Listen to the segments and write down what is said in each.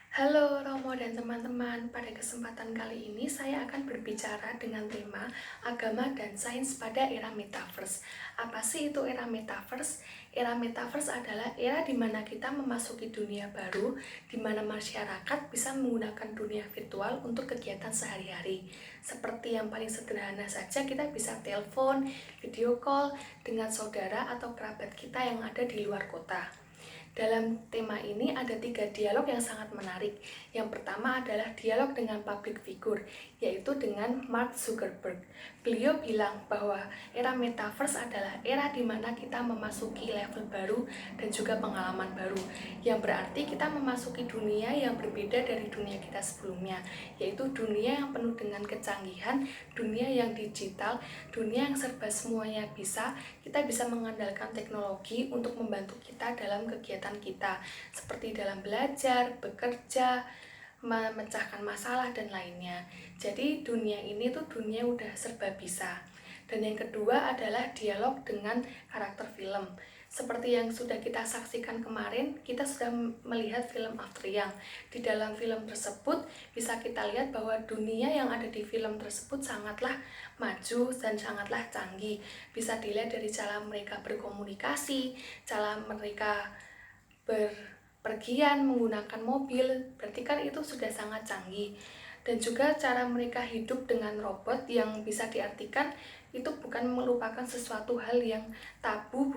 Halo Romo dan teman-teman, pada kesempatan kali ini saya akan berbicara dengan tema agama dan sains pada era metaverse. Apa sih itu era metaverse? Era metaverse adalah era di mana kita memasuki dunia baru, di mana masyarakat bisa menggunakan dunia virtual untuk kegiatan sehari-hari. Seperti yang paling sederhana saja, kita bisa telepon, video call dengan saudara atau kerabat kita yang ada di luar kota. Dalam tema ini ada 3 dialog yang sangat menarik. Yang pertama adalah dialog dengan public figure, yaitu dengan Mark Zuckerberg. Beliau bilang bahwa era metaverse adalah era di mana kita memasuki level baru dan juga pengalaman baru, yang berarti kita memasuki dunia yang berbeda dari dunia kita sebelumnya, yaitu dunia yang penuh dengan kecanggihan, dunia yang digital, dunia yang serba semuanya bisa. Kita bisa mengandalkan teknologi untuk membantu kita dalam kegiatan kita, seperti dalam belajar, bekerja, memecahkan masalah, dan lainnya. Jadi dunia ini tuh dunia udah serba bisa. Dan yang kedua adalah dialog dengan karakter film. Seperti yang sudah kita saksikan kemarin, kita sudah melihat film After Yang. Di dalam film tersebut bisa kita lihat bahwa dunia yang ada di film tersebut sangatlah maju dan sangatlah canggih. Bisa dilihat dari cara mereka berkomunikasi, cara mereka berpergian menggunakan mobil, berarti kan itu sudah sangat canggih. Dan juga cara mereka hidup dengan robot yang bisa diartikan itu bukan merupakan sesuatu hal yang tabu,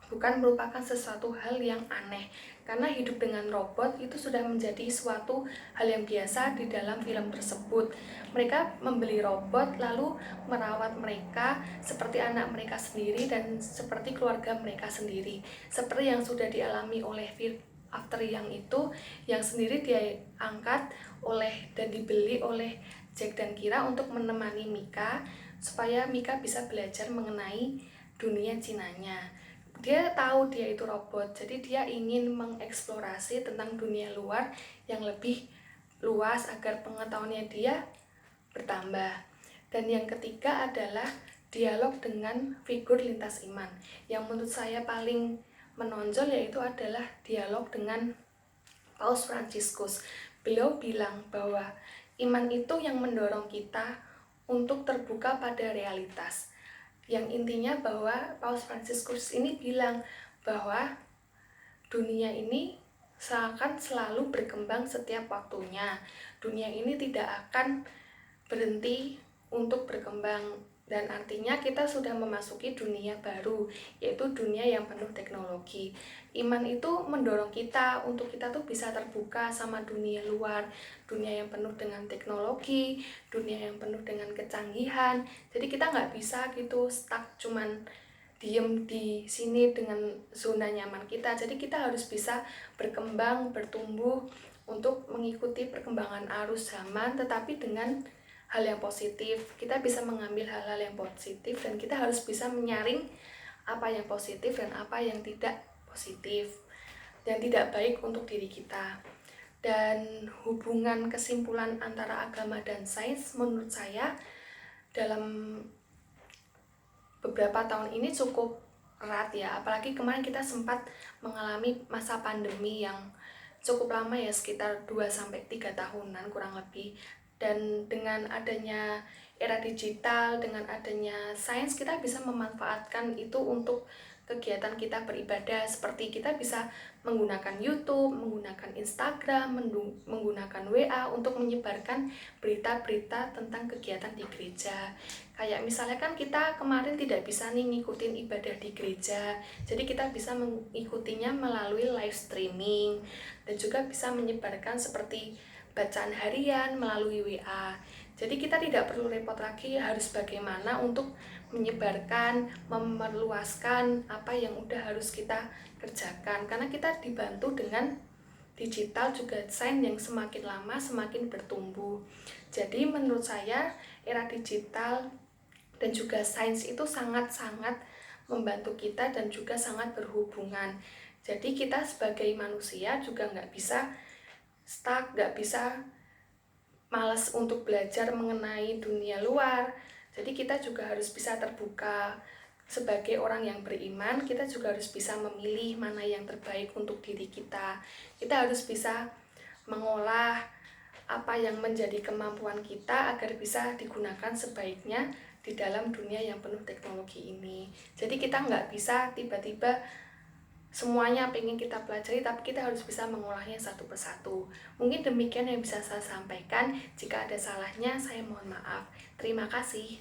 bukan merupakan sesuatu hal yang aneh, karena hidup dengan robot itu sudah menjadi suatu hal yang biasa di dalam film tersebut. Mereka membeli robot lalu merawat mereka seperti anak mereka sendiri dan seperti keluarga mereka sendiri, seperti yang sudah dialami oleh After Yang itu, yang sendiri dia angkat oleh dan dibeli oleh Jack dan Kira untuk menemani Mika supaya Mika bisa belajar mengenai dunia Cinanya. Dia tahu dia itu robot, jadi dia ingin mengeksplorasi tentang dunia luar yang lebih luas agar pengetahuannya dia bertambah. Dan yang ketiga adalah dialog dengan figur lintas iman. Yang menurut saya paling menonjol yaitu adalah dialog dengan Paus Fransiskus. Beliau bilang bahwa iman itu yang mendorong kita untuk terbuka pada realitas. Yang intinya bahwa Paus Fransiskus ini bilang bahwa dunia ini seakan selalu berkembang setiap waktunya. Dunia ini tidak akan berhenti untuk berkembang, dan artinya kita sudah memasuki dunia baru, yaitu dunia yang penuh teknologi. Iman itu mendorong kita untuk kita tuh bisa terbuka sama dunia luar, dunia yang penuh dengan teknologi, dunia yang penuh dengan kecanggihan. Jadi kita nggak bisa gitu stuck cuman diem di sini dengan zona nyaman kita. Jadi kita harus bisa berkembang, bertumbuh untuk mengikuti perkembangan arus zaman, tetapi dengan hal yang positif. Kita bisa mengambil hal-hal yang positif dan kita harus bisa menyaring apa yang positif dan apa yang tidak positif dan tidak baik untuk diri kita. Dan hubungan kesimpulan antara agama dan sains menurut saya dalam beberapa tahun ini cukup erat ya, apalagi kemarin kita sempat mengalami masa pandemi yang cukup lama ya, sekitar 2-3 tahunan kurang lebih. Dan dengan adanya era digital, dengan adanya sains, kita bisa memanfaatkan itu untuk kegiatan kita beribadah, seperti kita bisa menggunakan YouTube, menggunakan Instagram, menggunakan WA untuk menyebarkan berita-berita tentang kegiatan di gereja. Kayak misalnya kan kita kemarin tidak bisa nih ngikutin ibadah di gereja, jadi kita bisa mengikutinya melalui live streaming, dan juga bisa menyebarkan seperti bacaan harian melalui WA. Jadi kita tidak perlu repot lagi harus bagaimana untuk menyebarkan, memeluaskan apa yang udah harus kita kerjakan, karena kita dibantu dengan digital juga sains yang semakin lama semakin bertumbuh. Jadi menurut saya era digital dan juga sains itu sangat-sangat membantu kita dan juga sangat berhubungan. Jadi kita sebagai manusia juga nggak bisa stuck, nggak bisa malas untuk belajar mengenai dunia luar. Jadi kita juga harus bisa terbuka. Sebagai orang yang beriman, kita juga harus bisa memilih mana yang terbaik untuk diri kita. Kita harus bisa mengolah apa yang menjadi kemampuan kita agar bisa digunakan sebaiknya di dalam dunia yang penuh teknologi ini. Jadi kita nggak bisa tiba-tiba semuanya pengen kita pelajari, tapi kita harus bisa mengolahnya satu persatu. Mungkin demikian yang bisa saya sampaikan. Jika ada salahnya, saya mohon maaf. Terima kasih.